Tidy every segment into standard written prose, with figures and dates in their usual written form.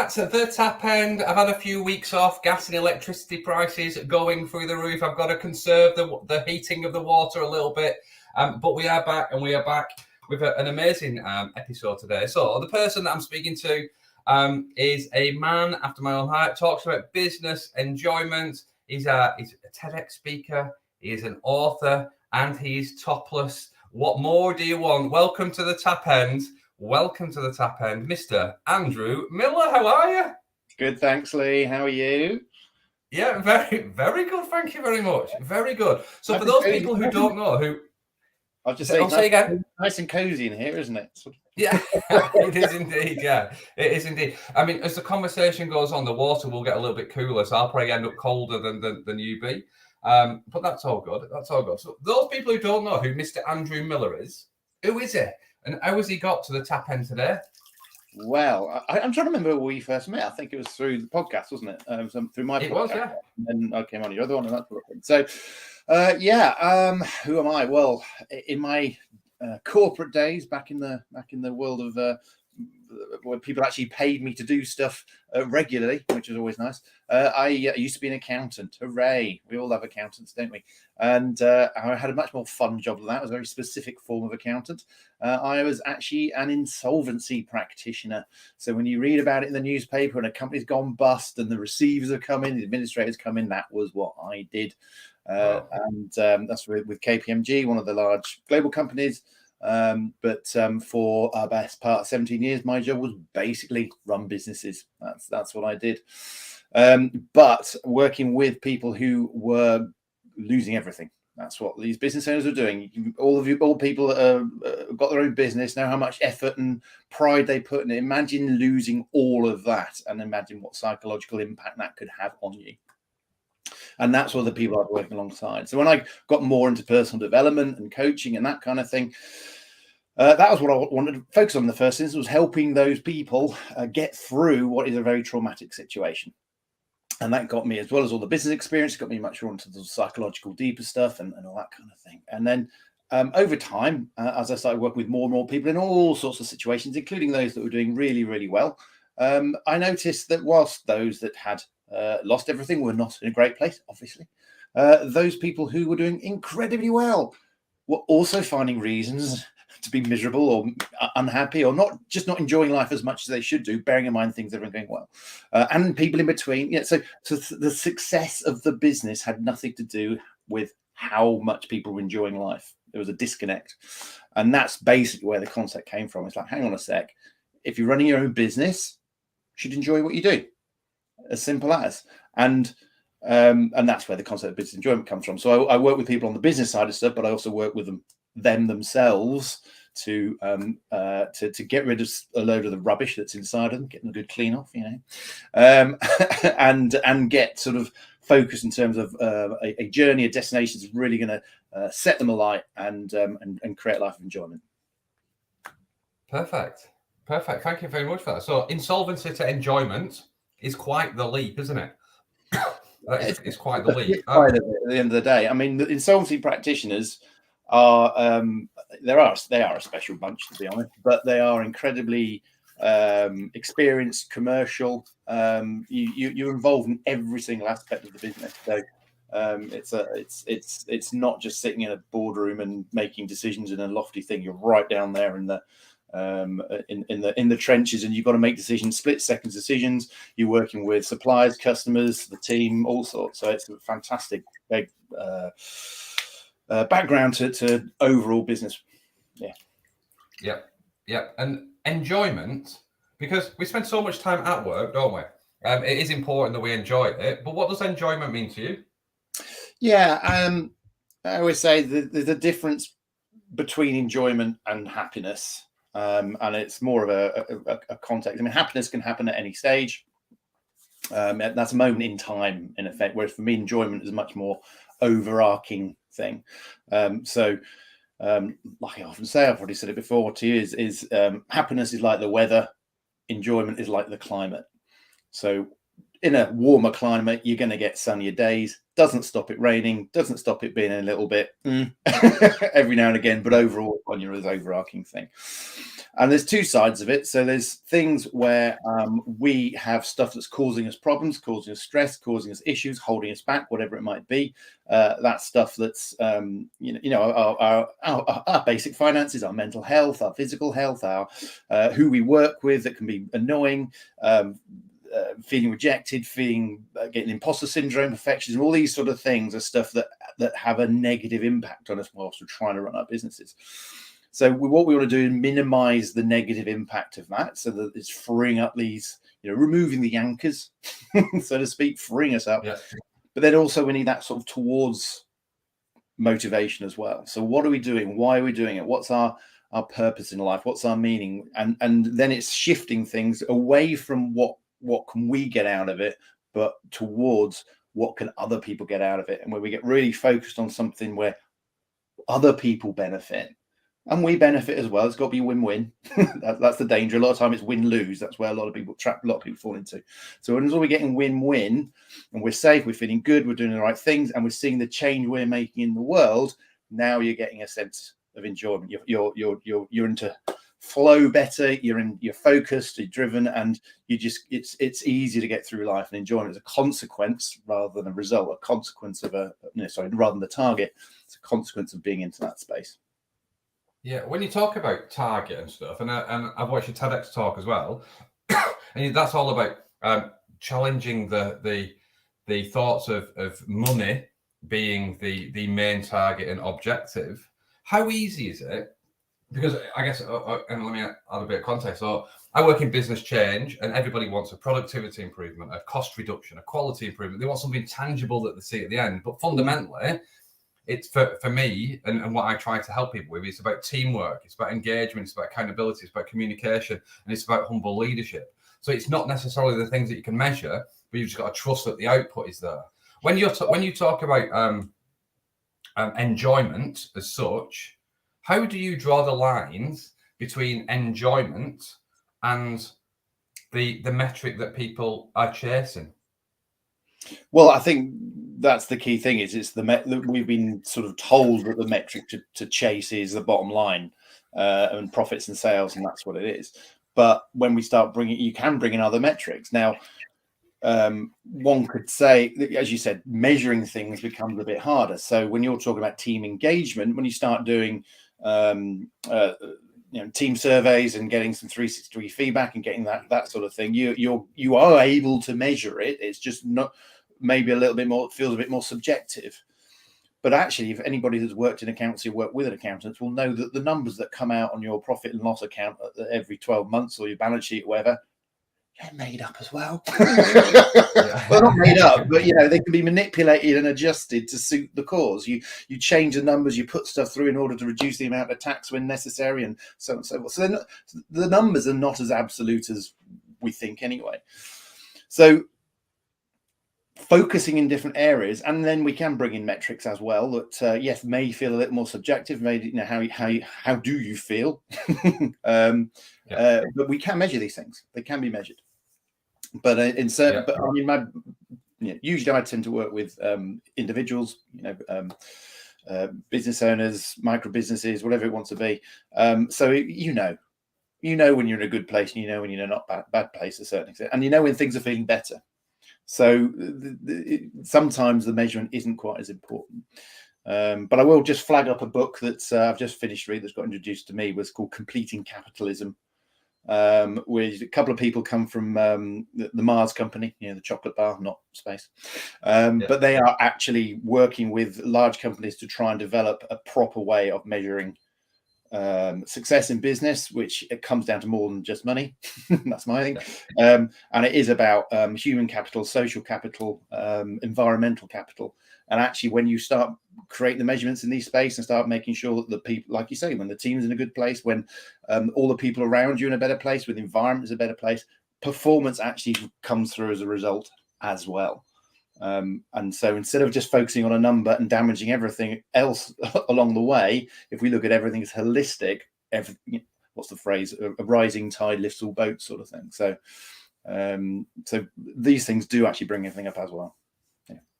at the tap end. I've had a few weeks off. Gas and electricity prices going through the roof. I've got to conserve the heating of the water a little bit. But we are back, and we are back with an amazing episode today. So the person that I'm speaking to is a man after my own heart. Talks about business, enjoyment. He's a TEDx speaker. He is an author, and he's topless. What more do you want? Welcome to the tap end. Welcome to the tap end, Mr. Andrew Miller. How are you? Good, thanks, Lee. How are you? Yeah, very, very good. Thank you very much. Very good. So for those people who don't know who... I'll just say, say again. Nice and cozy in here, isn't it? Yeah, it is indeed. Yeah, it is indeed. I mean, as the conversation goes on, the water will get a little bit cooler, so I'll probably end up colder than you be. But that's all good. That's all good. So those people who don't know who Mr. Andrew Miller is, who is he? And how has he got to the tap end today? Well, I'm trying to remember where we first met. I think it was through the podcast, wasn't it? Through my podcast. It was, yeah. And then I came on your other one, and that's what happened. So, who am I? Well, in my corporate days, back in the world of where people actually paid me to do stuff regularly, which was always nice. I used to be an accountant. Hooray! We all love accountants, don't we? And I had a much more fun job than that. It was a very specific form of accountant. I was actually an insolvency practitioner. So when you read about it in the newspaper and a company's gone bust and the receivers have come in, the administrators come in, that was what I did. And that's with KPMG, one of the large global companies. But for our best part of 17 years, my job was basically run businesses. That's what I did. But working with people who were losing everything. That's what these business owners are doing. All people that have got their own business know how much effort and pride they put in it. Imagine losing all of that, and imagine what psychological impact that could have on you. And that's what the people I was working alongside. So when I got more into personal development and coaching and that kind of thing, that was what I wanted to focus on in the first instance, was helping those people get through what is a very traumatic situation. And that got me, as well as all the business experience, got me much more into the psychological, deeper stuff and all that kind of thing. And then over time, as I started working with more and more people in all sorts of situations, including those that were doing really, really well, I noticed that whilst those that had lost everything were not in a great place, obviously, those people who were doing incredibly well were also finding reasons to be miserable or unhappy, or not enjoying life as much as they should do, bearing in mind things that are going well, and people in between. Yeah, so the success of the business had nothing to do with how much people were enjoying life. There was a disconnect, and that's basically where the concept came from. It's like, hang on a sec, if you're running your own business, you should enjoy what you do. As simple as. And that's where the concept of business enjoyment comes from. So I work with people on the business side of stuff, but I also work with them themselves to get rid of a load of the rubbish that's inside of them, getting a good clean off, and get sort of focused in terms of a journey, a destination that's really going to set them alight and create a life of enjoyment. Perfect. Thank you very much for that. So insolvency to enjoyment is quite the leap, isn't it? It's quite the leap. At the end of the day, I mean, the insolvency practitioners are they are a special bunch, to be honest, but they are incredibly experienced, commercial. You're involved in every single aspect of the business. So it's not just sitting in a boardroom and making decisions in a lofty thing. You're right down there in the trenches, and you've got to make decisions, split-second decisions. You're working with suppliers, customers, the team, all sorts. So it's a fantastic big background to overall business. Yeah. And enjoyment, because we spend so much time at work, don't we? It is important that we enjoy it. But what does enjoyment mean to you? Yeah, I always say there's a difference between enjoyment and happiness. And it's more of a context. I mean, happiness can happen at any stage. That's a moment in time, in effect. Whereas for me, enjoyment is a much more overarching thing. Like I often say, I've already said it before to you, is happiness is like the weather, enjoyment is like the climate. So in a warmer climate, you're going to get sunnier days. Doesn't stop it raining. Doesn't stop it being a little bit every now and again. But overall, on your overarching thing. And there's two sides of it. So there's things where we have stuff that's causing us problems, causing us stress, causing us issues, holding us back, whatever it might be. That's stuff that's our basic finances, our mental health, our physical health, our who we work with that can be annoying. Feeling rejected, getting imposter syndrome, perfectionism, all these sort of things are stuff that have a negative impact on us whilst we're trying to run our businesses. So what we want to do is minimize the negative impact of that, so that it's freeing up these, removing the anchors, so to speak, freeing us up. Yeah. But then also we need that sort of towards motivation as well. So what are we doing? Why are we doing it? What's our purpose in life? What's our meaning? And then it's shifting things away from what can we get out of it, but towards what can other people get out of it, and where we get really focused on something where other people benefit and we benefit as well. It's got to be win-win. That's the danger. A lot of time it's win-lose. That's where a lot of people fall into. So as long as we're getting win-win and we're safe, we're feeling good, we're doing the right things, and we're seeing the change we're making in the world, now you're getting a sense of enjoyment. You're into flow better, you're focused, you're driven, and it's easy to get through life, and enjoyment is a consequence rather than a result, a consequence of rather than the target. It's a consequence of being into that space. Yeah, when you talk about target and stuff, and I've watched your TEDx talk as well, and that's all about challenging the thoughts of money being the main target and objective. How easy is it? Because I guess, and let me add a bit of context. So I work in business change, and everybody wants a productivity improvement, a cost reduction, a quality improvement. They want something tangible that they see at the end. But fundamentally, it's for me, and what I try to help people with, it's about teamwork, it's about engagement, it's about accountability, it's about communication, and it's about humble leadership. So it's not necessarily the things that you can measure, but you've just got to trust that the output is there. When you talk about enjoyment as such, how do you draw the lines between enjoyment and the metric that people are chasing? Well, I think that's the key thing. We've been sort of told that the metric to chase is the bottom line and profits and sales, and that's what it is. But when we start you can bring in other metrics. Now, one could say, as you said, measuring things becomes a bit harder. So when you're talking about team engagement, when you start doing team surveys and getting some 360-degree feedback and getting that sort of thing, you are able to measure it. It's just not maybe a little bit more, feels a bit more subjective. But actually, if anybody who's worked in accountancy or worked with an accountant will know that the numbers that come out on your profit and loss account every 12 months or your balance sheet or whatever, they're made up as well. Well, not made up, but they can be manipulated and adjusted to suit the cause. You change the numbers, you put stuff through in order to reduce the amount of tax when necessary, and so on and so forth. So the numbers are not as absolute as we think anyway. So focusing in different areas, and then we can bring in metrics as well that yes, may feel a little more subjective. Maybe how do you feel? But we can measure these things. They can be measured. But in certain, but I mean, usually I tend to work with individuals, business owners, micro businesses, whatever it wants to be. So you know when you're in a good place, and when you're not bad place to a certain extent, and when things are feeling better. So sometimes the measurement isn't quite as important. But I will just flag up a book that I've just finished reading that's got introduced to me. Was called Completing Capitalism, where a couple of people come from the Mars company, the chocolate bar, not space. But they are actually working with large companies to try and develop a proper way of measuring success in business, which it comes down to more than just money. That's my thing. And it is about human capital, social capital, environmental capital. And actually, when you start creating the measurements in these space and start making sure that the people, like you say, when the team's in a good place, when all the people around you in a better place, when the environment is a better place, performance actually comes through as a result as well. And so instead of just focusing on a number and damaging everything else along the way, if we look at everything as holistic, what's the phrase? A rising tide lifts all boats, sort of thing. So So these things do actually bring everything up as well.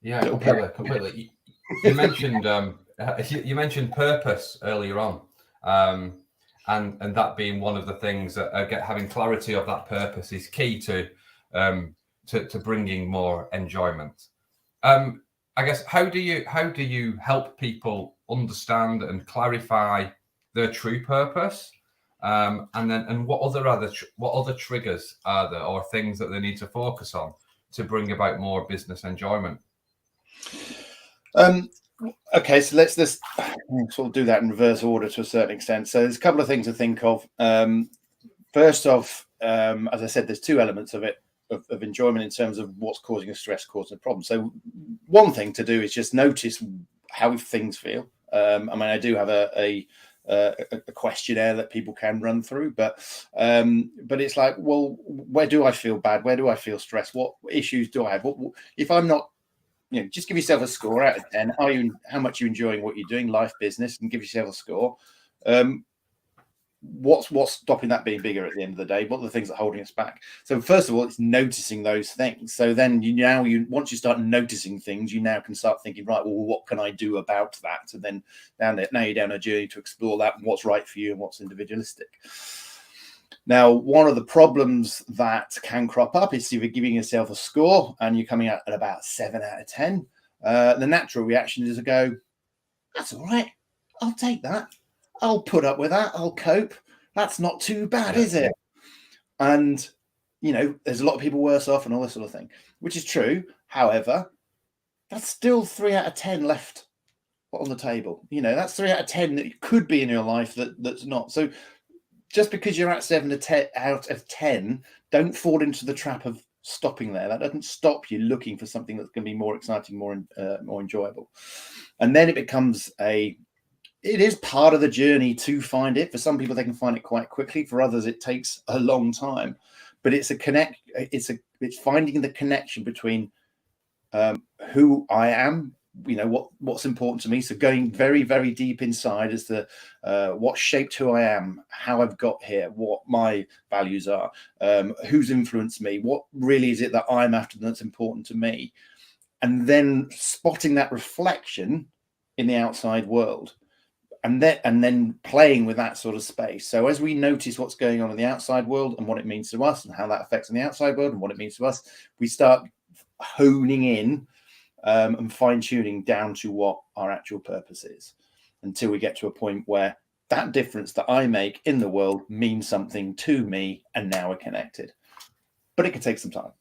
Yeah, completely. You mentioned you mentioned purpose earlier on, and that being one of the things that having clarity of that purpose is key to bringing more enjoyment. I guess how do you help people understand and clarify their true purpose, and what other triggers are there or things that they need to focus on to bring about more business enjoyment? Okay, so let's sort of do that in reverse order to a certain extent. So there's a couple of things to think of. First off, as I said, there's two elements of it of enjoyment in terms of what's causing a stress, causing a problem. So one thing to do is just notice how things feel. I mean, I do have a questionnaire that people can run through, but it's like, well, where do I feel bad? Where do I feel stressed? What issues do I have? If I'm not, just give yourself a score out of 10. How much are you enjoying what you're doing, life, business, and give yourself a score. What's stopping that being bigger at the end of the day? What are the things that are holding us back? So first of all, it's noticing those things. So then once you start noticing things, you now can start thinking, right, well, what can I do about that? And then now you're down a journey to explore that and what's right for you and what's individualistic. Now, one of the problems that can crop up is if you're giving yourself a score and you're coming out at about 7 out of 10, the natural reaction is to go, that's all right. I'll take that. I'll put up with that. I'll cope. That's not too bad, is it? And, there's a lot of people worse off and all this sort of thing, which is true. However, that's still 3 out of 10 left on the table. That's 3 out of 10 that could be in your life that's not. So just because you're at 7 out of 10, don't fall into the trap of stopping there. That doesn't stop you looking for something that's going to be more exciting, more enjoyable. And then it becomes it is part of the journey to find it. For some people, they can find it quite quickly. For others, it takes a long time. But it's finding the connection between who I am, what's important to me. So going very, very deep inside as to what shaped who I am, how I've got here, what my values are, who's influenced me, what really is it that I'm after that's important to me, and then spotting that reflection in the outside world. And then playing with that sort of space. So as we notice what's going on in the outside world and what it means to us and how that affects on the outside world and what it means to us, we start honing in and fine-tuning down to what our actual purpose is until we get to a point where that difference that I make in the world means something to me and now we're connected. But it can take some time.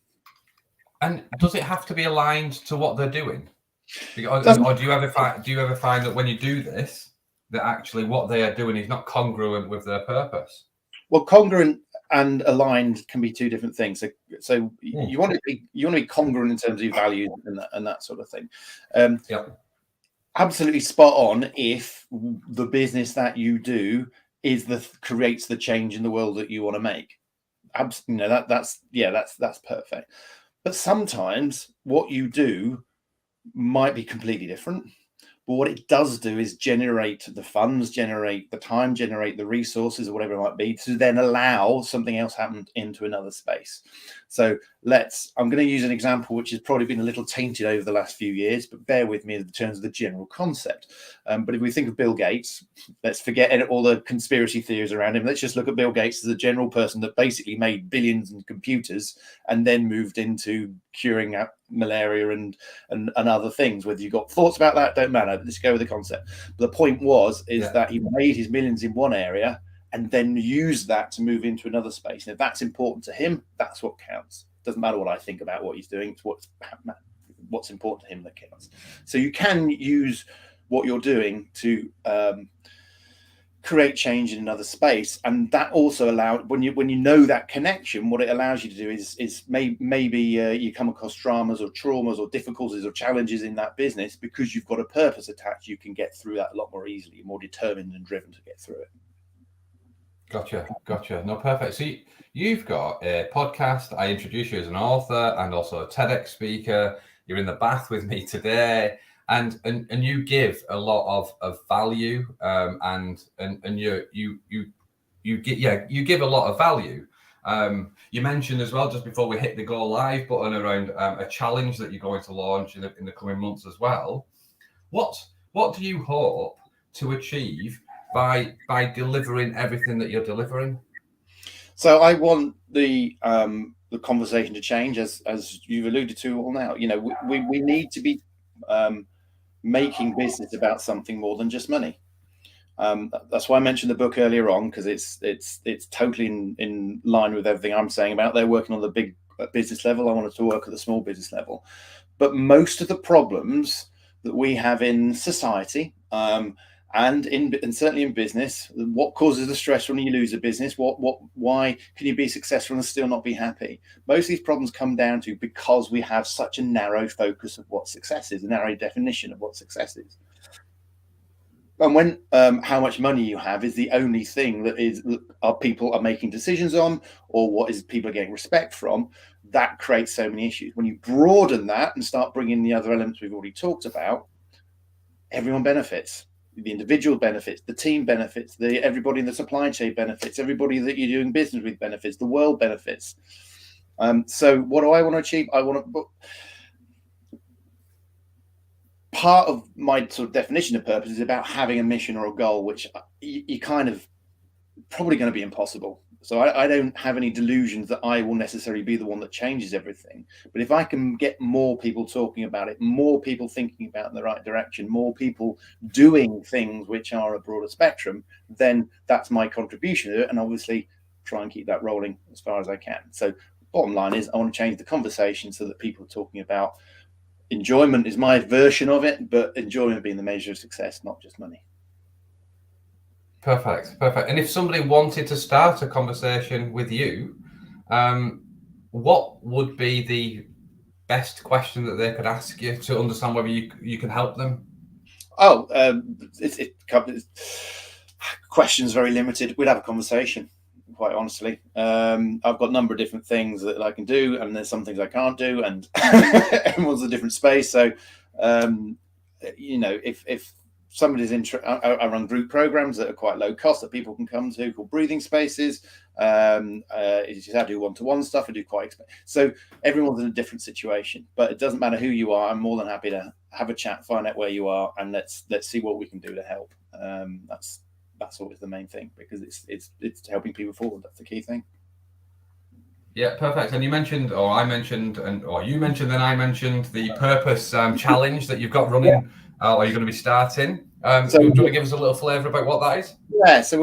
And does it have to be aligned to what they're doing? Or do you ever find that when you do this, that actually what they are doing is not congruent with their purpose? Well, congruent and aligned can be two different things. So you want to be congruent in terms of your values and that sort of thing. Absolutely spot on. If the business that you do creates the change in the world that you want to make, that's perfect. But sometimes what you do might be completely different. But what it does do is generate the funds, generate the time, generate the resources, or whatever it might be, to then allow something else happen into another space. So I'm going to use an example which has probably been a little tainted over the last few years, but bear with me in terms of the general concept. But if we think of Bill Gates, let's forget all the conspiracy theories around him. Let's just look at Bill Gates as a general person that basically made billions in computers and then moved into curing malaria and other things. Whether you got thoughts about that, don't matter. Let's go with the concept. But the point that he made his millions in one area and then used that to move into another space. And if that's important to him, that's what counts. Doesn't matter what I think about what he's doing. It's what's important to him that counts. So you can use what you're doing to create change in another space, and that also allowed when you know that connection, what it allows you to do is maybe you come across dramas or traumas or difficulties or challenges in that business because you've got a purpose attached. You can get through that a lot more easily. You're more determined and driven to get through it. Gotcha. No, perfect. So you've got a podcast. I introduced you as an author and also a TEDx speaker. You're in the bath with me today. And you give a lot of value, and you give a lot of value, You mentioned as well, just before we hit the go live button, around a challenge that you're going to launch in the coming months as well. What do you hope to achieve by delivering everything that you're delivering? So I want the conversation to change, as you've alluded to all now. You know, we need to be making business about something more than just money. That's why I mentioned the book earlier on, because it's totally in line with everything I'm saying about. They're working on the big business level. I wanted to work at the small business level. But most of the problems that we have in society, and certainly in business, what causes the stress when you lose a business? Why can you be successful and still not be happy? Most of these problems come down to because we have such a narrow focus of what success is, a narrow definition of what success is. And when how much money you have is the only thing that our people are making decisions on, or what is people are getting respect from, that creates so many issues. When you broaden that and start bringing the other elements we've already talked about, everyone benefits. The individual benefits, the team benefits, everybody in the supply chain benefits, everybody that you're doing business with benefits, the world benefits. So what do I want to achieve? I want to. Part of my sort of definition of purpose is about having a mission or a goal, which you kind of probably going to be impossible. So I don't have any delusions that I will necessarily be the one that changes everything. But if I can get more people talking about it, more people thinking about it in the right direction, more people doing things which are a broader spectrum, then that's my contribution to it. And obviously try and keep that rolling as far as I can. So bottom line is I want to change the conversation so that people are talking about enjoyment is my version of it, but enjoyment being the measure of success, not just money. Perfect. And if somebody wanted to start a conversation with you, what would be the best question that they could ask you to understand whether you can help them? Oh, questions very limited. We'd have a conversation, quite honestly. I've got a number of different things that I can do, and there's some things I can't do, and everyone's a different space. So, you know, if somebody's interested, I run group programs that are quite low cost that people can come to, called breathing spaces. I do one-to-one stuff. I do quite expensive. So everyone's in a different situation, but it doesn't matter who you are. I'm more than happy to have a chat, find out where you are, and let's see what we can do to help. That's always the main thing, because it's helping people forward. That's the key thing. Yeah, perfect. And you mentioned, or I mentioned, or you mentioned, then I mentioned the purpose challenge that you've got running, or you're going to be starting. So do you want to give us a little flavour about what that is? Yeah. So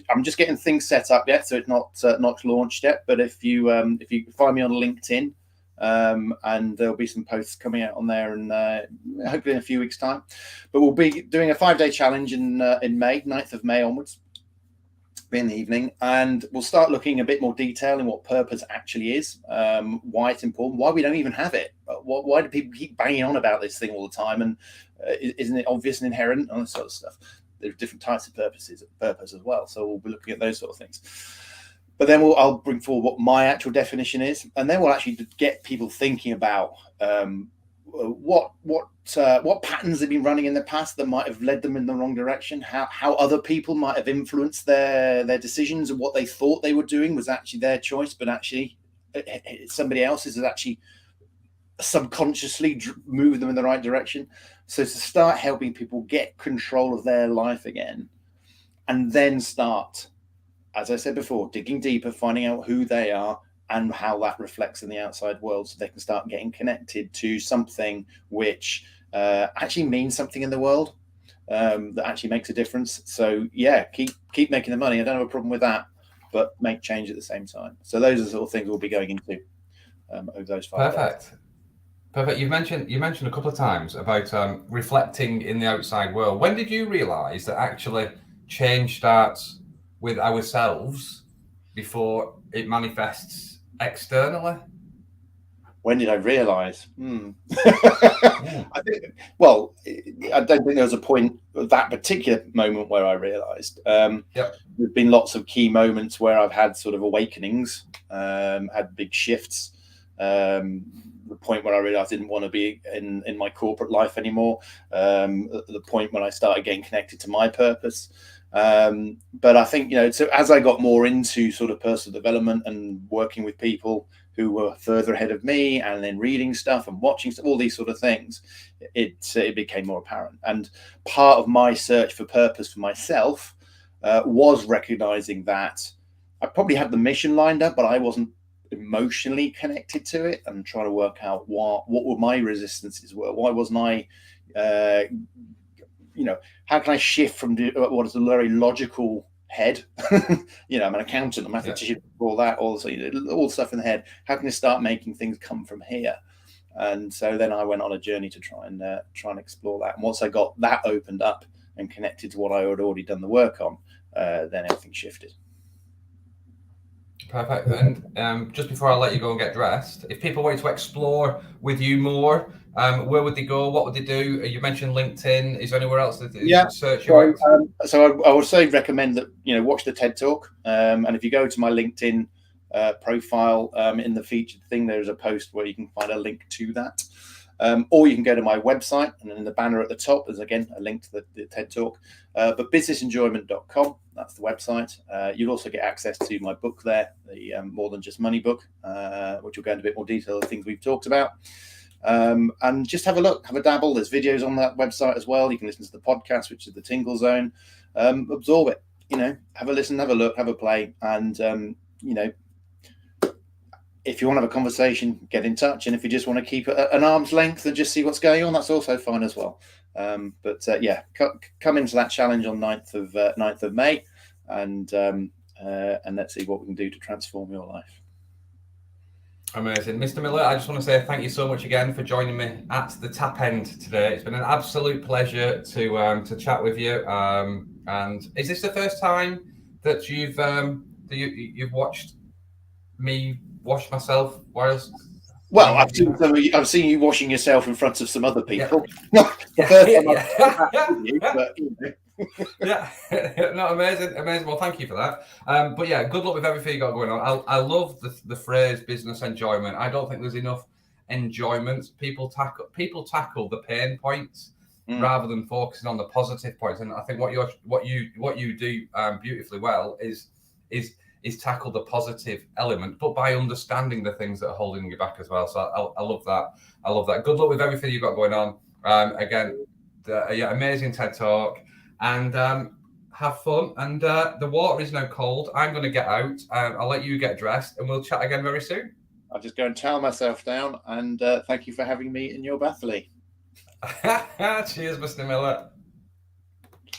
I'm just getting things set up yet, so it's not launched yet. But if you find me on LinkedIn, and there'll be some posts coming out on there, and hopefully in a few weeks' time. But we'll be doing a 5-day challenge in May, 9th of May onwards, be in the evening, and we'll start looking a bit more detail in what purpose actually is, why it's important, why we don't even have it, why do people keep banging on about this thing all the time, and isn't it obvious and inherent, and all this sort of stuff. There are different types of purpose as well, so we'll be looking at those sort of things. But then I'll bring forward what my actual definition is, and then we'll actually get people thinking about what patterns they've been running in the past that might have led them in the wrong direction, how other people might have influenced their decisions, and what they thought they were doing was actually their choice, but actually somebody else's has actually subconsciously moved them in the right direction. So to start helping people get control of their life again, and then start, as I said before, digging deeper, finding out who they are and how that reflects in the outside world, so they can start getting connected to something which actually means something in the world, that actually makes a difference. So yeah, keep making the money. I don't have a problem with that, but make change at the same time. So those are the sort of things we'll be going into over those 5 days. Perfect. You mentioned a couple of times about reflecting in the outside world. When did you realise that actually change starts with ourselves before it manifests externally? When did I realise? I don't think there was a point at that particular moment where I realised. There's been lots of key moments where I've had sort of awakenings, had big shifts. The point where I realised I didn't want to be in my corporate life anymore. The point when I started getting connected to my purpose. But I think, so as I got more into sort of personal development and working with people who were further ahead of me, and then reading stuff and watching stuff, all these sort of things, it became more apparent. And part of my search for purpose for myself was recognizing that I probably had the mission lined up, but I wasn't emotionally connected to it, and trying to work out what were my resistances were. Why wasn't I, how can I shift from what is a very logical head? I'm an accountant, a mathematician, all that, also all the stuff in the head. How can I start making things come from here? And so then I went on a journey to try and explore that. And once I got that opened up and connected to what I had already done the work on, then everything shifted. Perfect. And just before I let you go and get dressed, if people wanted to explore with you more, where would they go? What would they do? You mentioned LinkedIn. Is there anywhere else that you could search you out? So I would say recommend that, watch the TED Talk. And if you go to my LinkedIn profile, in the featured thing, there's a post where you can find a link to that. Or you can go to my website, and in the banner at the top, there's again a link to the TED Talk. But businessenjoyment.com, that's the website. You'll also get access to my book there, the More Than Just Money book, which will go into a bit more detail of things we've talked about. And just have a look, have a dabble. There's videos on that website as well. You can listen to the podcast, which is the Tingle Zone. Absorb it, have a listen, have a look, have a play, and if you want to have a conversation, get in touch. And if you just want to keep an arm's length and just see what's going on, that's also fine as well. Come into that challenge on 9th of May, and let's see what we can do to transform your life. Amazing. Mr. Miller, I just want to say thank you so much again for joining me at the tap end today. It's been an absolute pleasure to chat with you. And is this the first time that you've watched me wash myself whilst? Well, I've seen you washing yourself in front of some other people. Yeah. Yeah. No, amazing. Well, thank you for that. But yeah, good luck with everything you got going on. I love the phrase business enjoyment. I don't think there's enough enjoyment. People tackle the pain points rather than focusing on the positive points. And I think what you do beautifully well is tackle the positive element, but by understanding the things that are holding you back as well. So I love that. I love that. Good luck with everything you've got going on. Amazing TED Talk, and have fun. And the water is now cold. I'm going to get out. I'll let you get dressed, and we'll chat again very soon. I'll just go and towel myself down, and thank you for having me in your bath, Lee. Cheers, Mr. Miller.